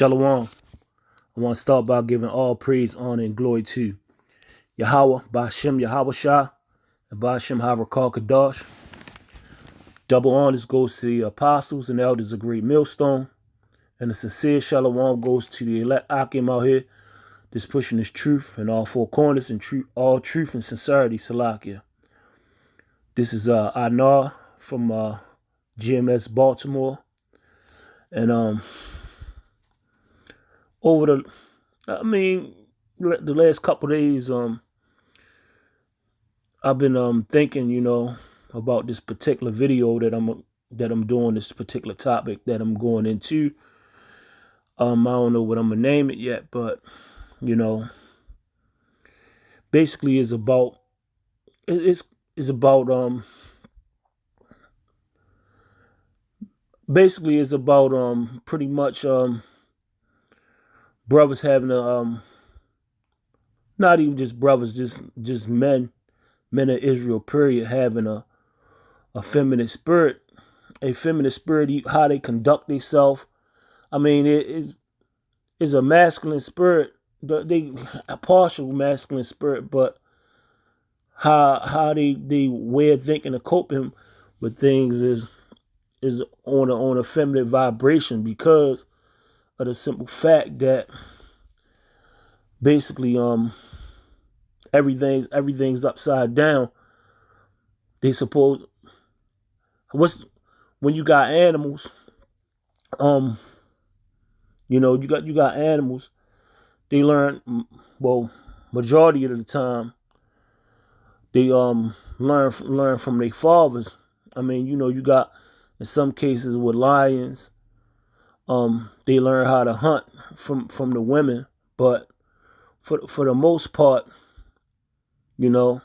Shalom. I want to start by giving all praise, honor, and glory to Yahweh, Ba'ashem Yahweh Shah, and Ba'ashem Harakal Kadash. Double honors goes to the apostles and elders of Great Millstone. And a sincere shalom goes to the elect Akim out here that's pushing this truth in all four corners and all truth and sincerity, Salakia. This is Anar from GMS Baltimore. And the last couple of days, I've been thinking, about this particular video that I'm doing, this particular topic that I'm going into. I don't know what I'm gonna name it yet, but basically it's about pretty much brothers having a not even just brothers, just men of Israel period having a feminine spirit, how they conduct themselves. I mean, it is a masculine spirit, a partial masculine spirit, but how they way of thinking and coping with things is on a feminine vibration, because of the simple fact that basically everything's upside down. They suppose when you got animals, you got animals, they learn, majority of the time they learn from their fathers. I mean, you got, in some cases with lions, they learn how to hunt from the women, but for the most part, with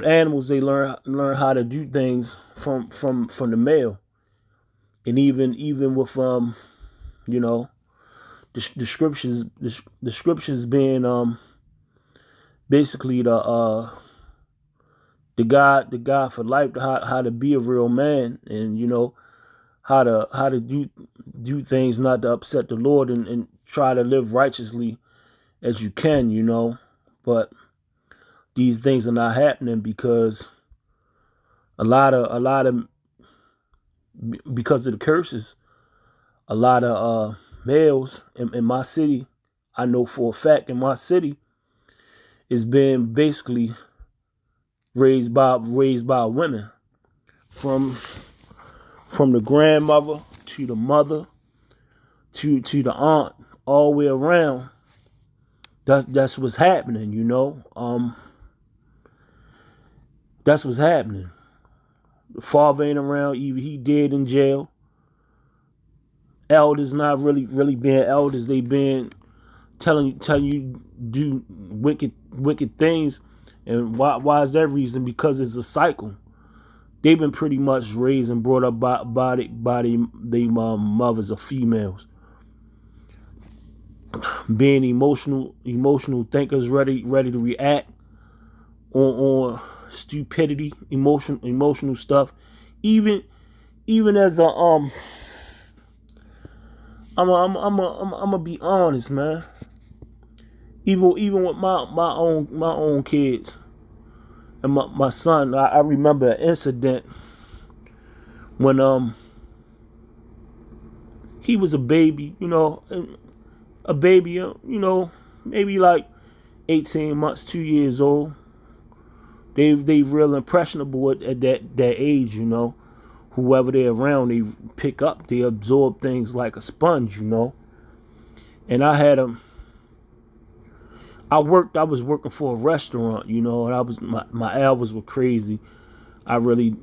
animals, they learn how to do things from the male. And even with the scriptures being basically the guide for life, how to be a real man, and how to do things not to upset the Lord, and try to live righteously as you can, but these things are not happening because because of the curses. A lot of males in my city, I know for a fact in my city, is being basically raised by women, from the grandmother to the mother to the aunt, all the way around. That's what's happening, That's what's happening. The father ain't around, either he dead in jail. Elders not really being elders, they been telling you do wicked things. And why is that reason? Because it's a cycle. They've been pretty much raised and brought up by their mothers or females, being emotional thinkers, ready to react on stupidity, emotional stuff. Even as a I'm gonna be honest, man. Even with my own kids and my son, I remember an incident when he was a baby, maybe like 18 months, 2 years old. They real impressionable at that age, Whoever they're around, they pick up, they absorb things like a sponge, And I had I was working for a restaurant, and I was, my hours were crazy. I really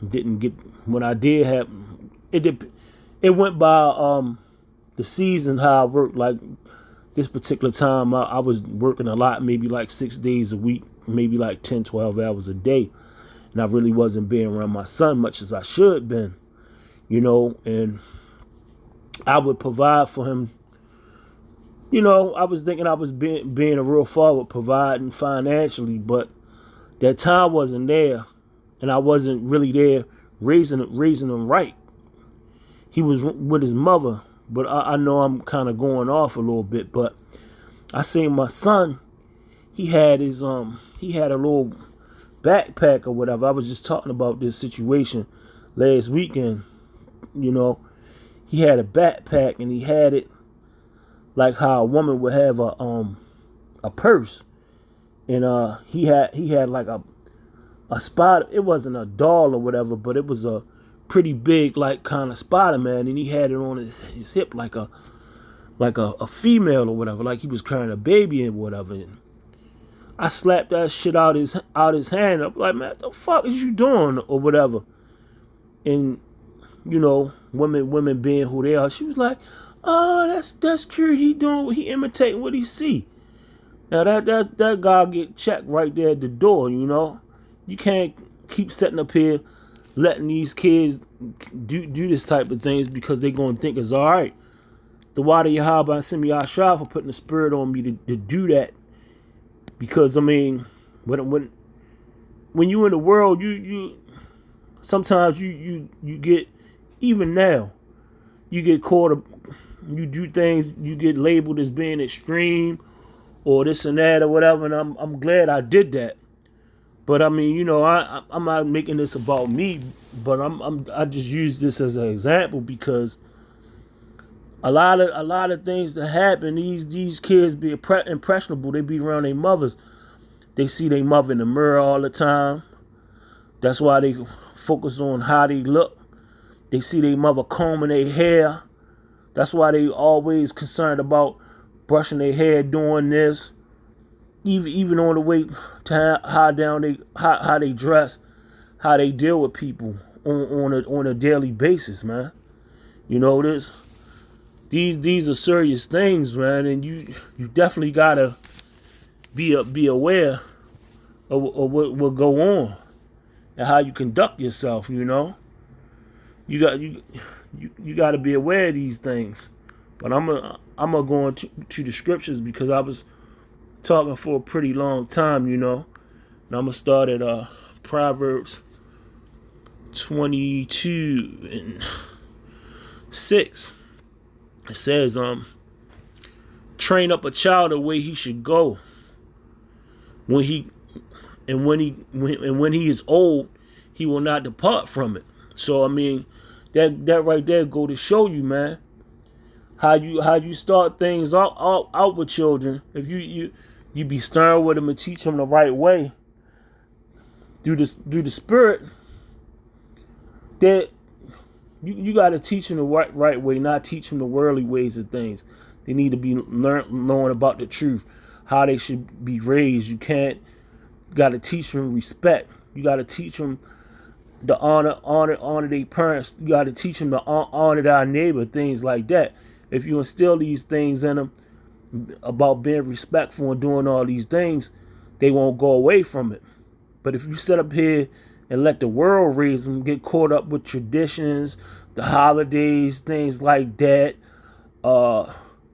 didn't get, when I did have, it went by the season how I worked. Like this particular time, I was working a lot, maybe like 6 days a week, maybe like 10, 12 hours a day. And I really wasn't being around my son much as I should been, and I would provide for him. I was thinking I was being a real father, providing financially, but that time wasn't there, and I wasn't really there raising him right. He was with his mother, but I know I'm kind of going off a little bit. But I seen my son. He had he had a little backpack or whatever. I was just talking about this situation last weekend. You know, he had a backpack and he had it like how a woman would have a purse, and he had like a spot. It wasn't a doll or whatever, but it was a pretty big like kind of Spider-Man, and he had it on his hip like a female or whatever, like he was carrying a baby and whatever. And I slapped that shit out his hand. I'm like, man, what the fuck is you doing or whatever? And you know, women being who they are, she was like, oh, that's cute. He imitating what he see. Now that guy get checked right there at the door. You know, you can't keep sitting up here letting these kids do this type of things because they gonna think it's all right. The water Yahweh and send me Ashah for putting the spirit on me to do that. Because I mean, when you in the world, you sometimes you get, even now, you get caught up, you do things, you get labeled as being extreme or this and that or whatever, and I'm glad I did that. But I mean, you know, I'm not making this about me, but I just use this as an example because a lot of things that happen, these kids be impressionable. They be around their mothers. They see their mother in the mirror all the time. That's why they focus on how they look. They see their mother combing their hair. That's why they always concerned about brushing their hair, doing this. Even on the way to how they dress, how they deal with people on a daily basis, man. You know this. These are serious things, man, and you definitely gotta be aware of what will go on and how you conduct yourself. You know, you got to be aware of these things. But I'm gonna go into the scriptures because I was talking for a pretty long time, you know, and I'm gonna start at Proverbs 22:6. It says, train up a child the way he should go. When he is old, he will not depart from it. So I mean, that right there go to show you, man, how you start things out with children. If you be stern with them and teach them the right way through the spirit, that you got to teach them the right way, not teach them the worldly ways of things. They need to be knowing about the truth, how they should be raised. You got to teach them respect. You got to teach them the honor their parents. You got to teach them to honor their neighbor, things like that. If you instill these things in them about being respectful and doing all these things, they won't go away from it. But if you sit up here and let the world raise them, get caught up with traditions, the holidays, things like that,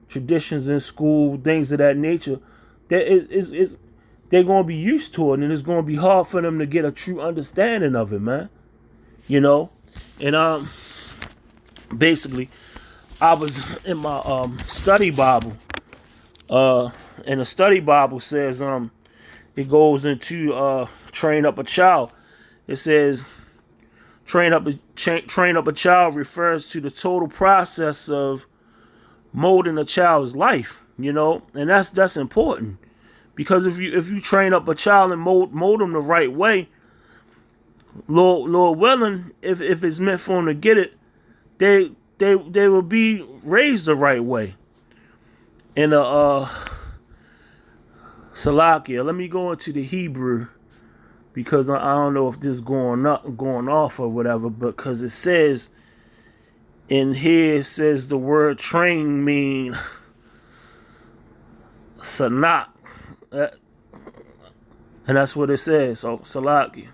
traditions in school, things of that nature, they're going to be used to it, and it's going to be hard for them to get a true understanding of it, man. You know? And basically, I was in my study Bible, and the study Bible says it goes into train up a child. It says train up a child refers to the total process of molding a child's life, you know, and that's important, because if you train up a child and mold them the right way, Lord willing, if it's meant for them to get it, they will be raised the right way. In Salakia, let me go into the Hebrew, because I don't know if this is going off or whatever, but because it says in here, it says the word train mean sanak, and that's what it says. So Salakia,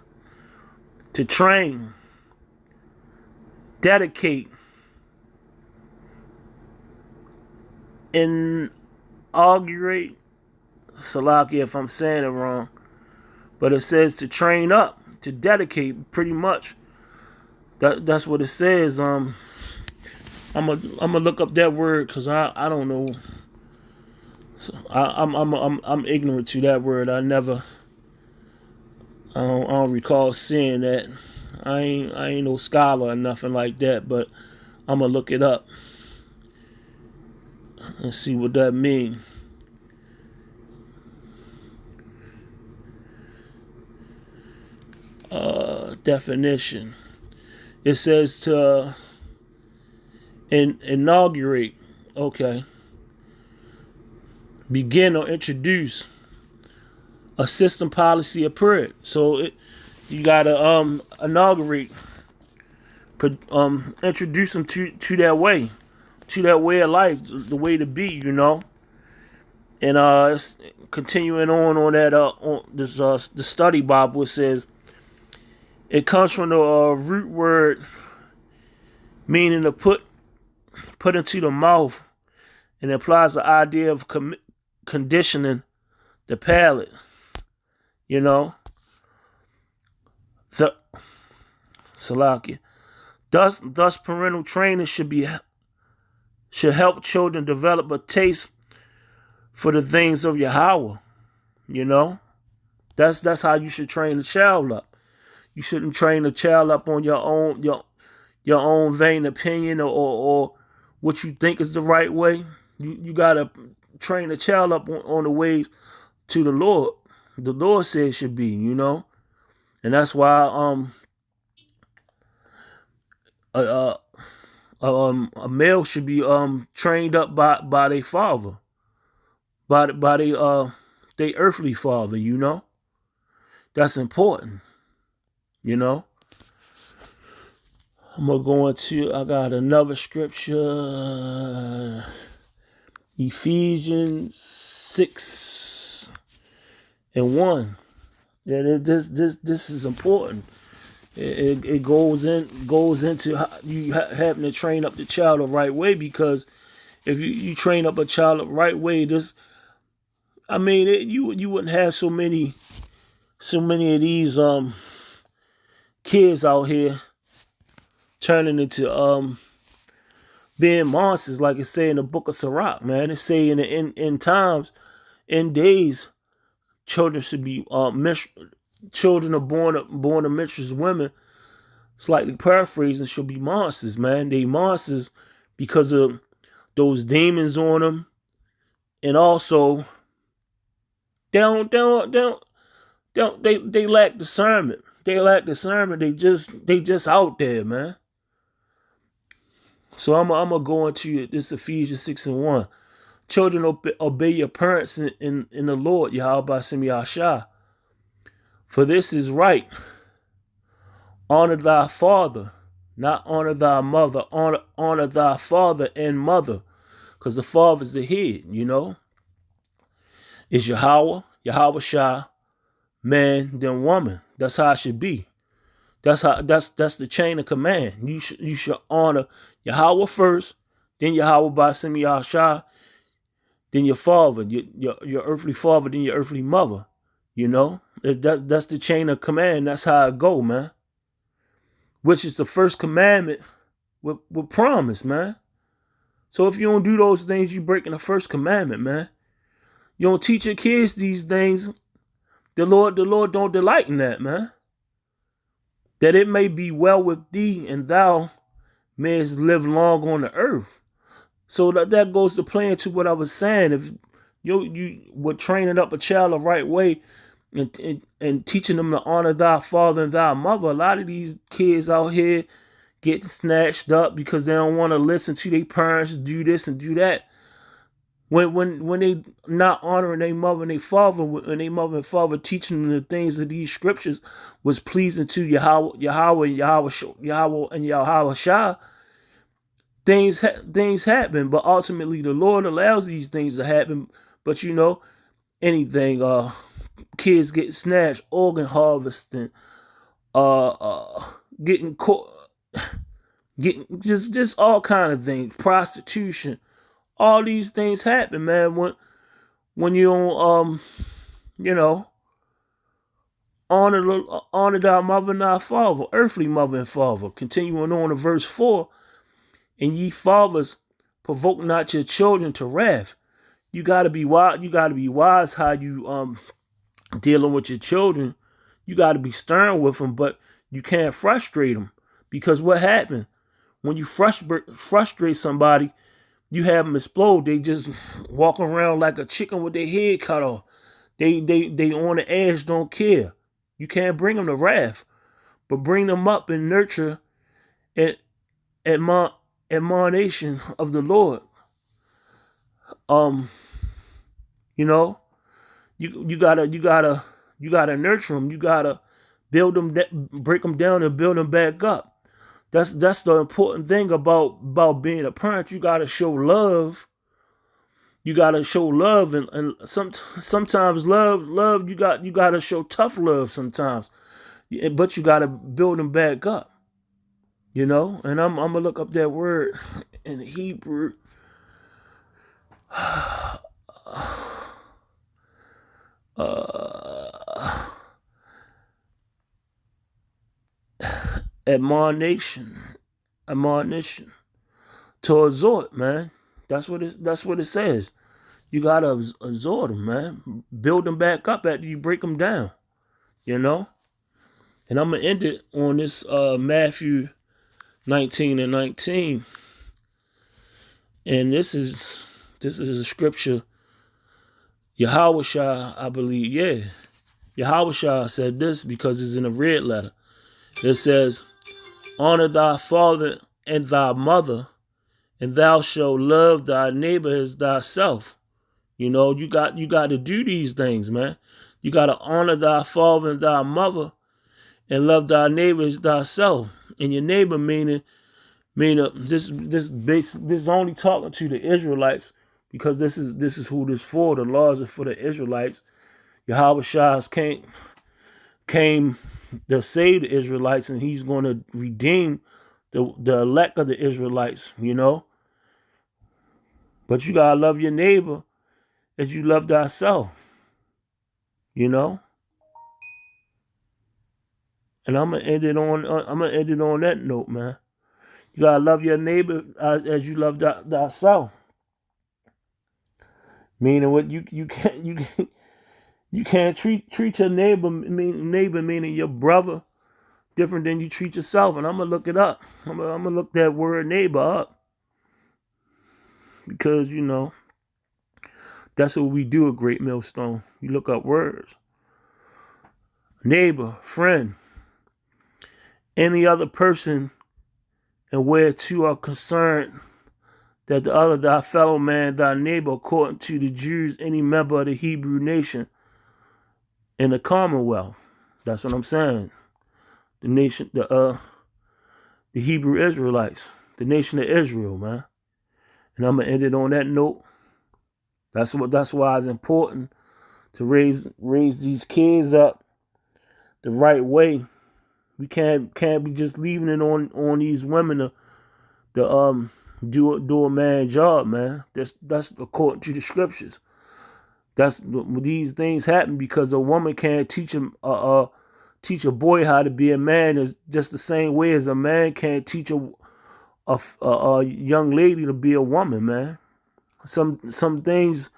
to train, dedicate, inaugurate. Salakia if I'm saying it wrong, but it says to train up, to dedicate, pretty much. That's what it says. I'm gonna look up that word because I don't know. So I'm ignorant to that word. I don't recall seeing that. I ain't no scholar or nothing like that, but I'm gonna look it up and see what that means. Definition. It says to inaugurate. Okay. Begin or introduce a system, policy, or period. So you gotta inaugurate, introduce them to that way of life, the way to be, And continuing on that on this the study Bible, it says it comes from the root word meaning to put into the mouth, and implies the idea of conditioning the palate. You know, the Salakia. Thus, parental training should help children develop a taste for the things of Yahweh. You know, that's how you should train a child up. You shouldn't train a child up on your own vain opinion or what you think is the right way. You gotta train a child up on the ways to the Lord. The Lord said it should be, and that's why a male should be trained up by their father, by their earthly father. That's important. I'm gonna go into. I got another scripture, Ephesians 6:1. Yeah, this is important. It goes into how you having to train up the child the right way, because if you train up a child the right way, you wouldn't have so many of these kids out here turning into being monsters, like it say in the book of Sirach, man. It say in times, in days, children should be children are born to menstruous women, slightly paraphrasing, should be monsters, man. They monsters because of those demons on them, and also they lack discernment. They lack discernment. They just out there, man. So I'm gonna go into this Ephesians 6:1. Children, obey your parents in the Lord, Yahweh B'Ashem Yahshua. For this is right. Honor thy father, not honor thy mother. Honor thy father and mother, because the father is the head. Is Yahweh Shah, man then woman. That's how it should be. That's the chain of command. You should honor Yahweh first, then Yahweh B'Ashem Yahshua, then your father, your earthly father, then your earthly mother. That's the chain of command. That's how it go, man. Which is the first commandment with promise, man. So if you don't do those things, you breaking the first commandment, man. You don't teach your kids these things. The Lord don't delight in that, man. That it may be well with thee, and thou mayest live long on the earth. So that goes to play into what I was saying. If you were training up a child the right way and teaching them to honor thy father and thy mother, a lot of these kids out here get snatched up because they don't want to listen to their parents, do this and do that. When they not honoring their mother and their father, and their mother and father teaching them the things of these scriptures was pleasing to Yahweh and Yahweh Shah, things happen. But ultimately, the Lord allows these things to happen. But anything, kids get snatched, organ harvesting, getting caught, getting just all kind of things, prostitution. All these things happen, man, when you don't, honor thy mother and thy father, earthly mother and father. Continuing on to verse 4, And ye fathers, provoke not your children to wrath. You gotta be wise. You gotta be wise how you dealing with your children. You gotta be stern with them, but you can't frustrate them, because what happened when you frustrate somebody, you have them explode. They just walk around like a chicken with their head cut off. They on the edge, don't care. You can't bring them to wrath, but bring them up and nurture and admonition of the Lord. You know, you gotta nurture them. You gotta build them, break them down and build them back up. That's the important thing about being a parent. You gotta show love. You gotta show love, and sometimes love. You gotta show tough love sometimes, but you gotta build them back up. You know, and I'm gonna look up that word in Hebrew. Admonition to exhort, man. That's what it says. You gotta exhort them, man. Build them back up after you break them down. You know. And I'm gonna end it on this Matthew 19:19, and this is a scripture. Yahushua, I believe, yeah. Yahushua said this because it's in a red letter. It says, "Honor thy father and thy mother, and thou shalt love thy neighbor as thyself." You know, you got to do these things, man. You got to honor thy father and thy mother, and love thy neighbor as thyself. And your neighbor meaning this only talking to the Israelites, because this is who this for. The laws are for the Israelites. Yahweh Shai came to save the Israelites, and he's going to redeem the elect of the Israelites, you know. But you gotta love your neighbor as you love thyself, you know. And I'm gonna end it on that note, man. You gotta love your neighbor as you love thyself. Meaning what you can't treat your neighbor meaning your brother different than you treat yourself. And I'm gonna look it up. I'm gonna look that word neighbor up, because you know that's what we do at Great Millstone. You look up words. Neighbor, friend, any other person, and where two are concerned, that the other thy fellow man, thy neighbor, according to the Jews, any member of the Hebrew nation in the Commonwealth. That's what I'm saying. The nation, the Hebrew Israelites, the nation of Israel, man. And I'm gonna end it on that note. That's why it's important to raise these kids up the right way. We can't be just leaving it on these women to do a man's job, man. That's according to the scriptures. These things happen because a woman can't teach a boy how to be a man, is just the same way as a man can't teach a young lady to be a woman, man. Some things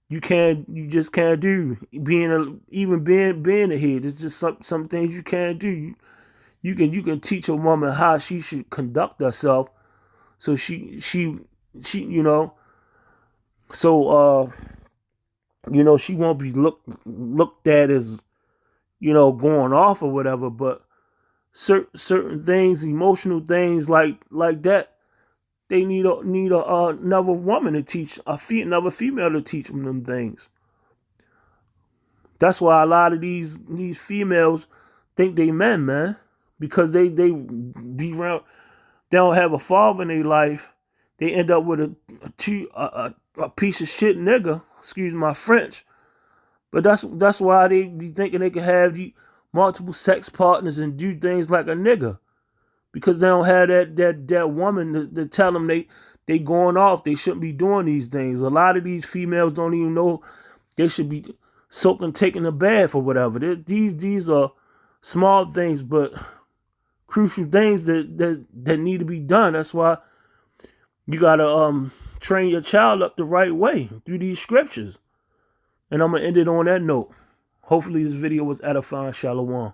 you just can't do. Being a head, it's just some things you can't do. You can teach a woman how she should conduct herself, so she you know, so you know, she won't be looked at as, you know, going off or whatever. But certain things, emotional things like that, they need another woman to teach, another female to teach them things. That's why a lot of these females think they men, man, because they be around. They don't have a father in their life. They end up with a piece of shit nigga. Excuse my French, but that's why they be thinking they can have the multiple sex partners and do things like a nigga, because they don't have that woman to tell them they going off. They shouldn't be doing these things. A lot of these females don't even know they should be soaking, taking a bath or whatever. These are small things, but crucial things that need to be done. That's why You gotta train your child up the right way through these scriptures. And I'm gonna end it on that note. Hopefully this video was edifying. Shalom.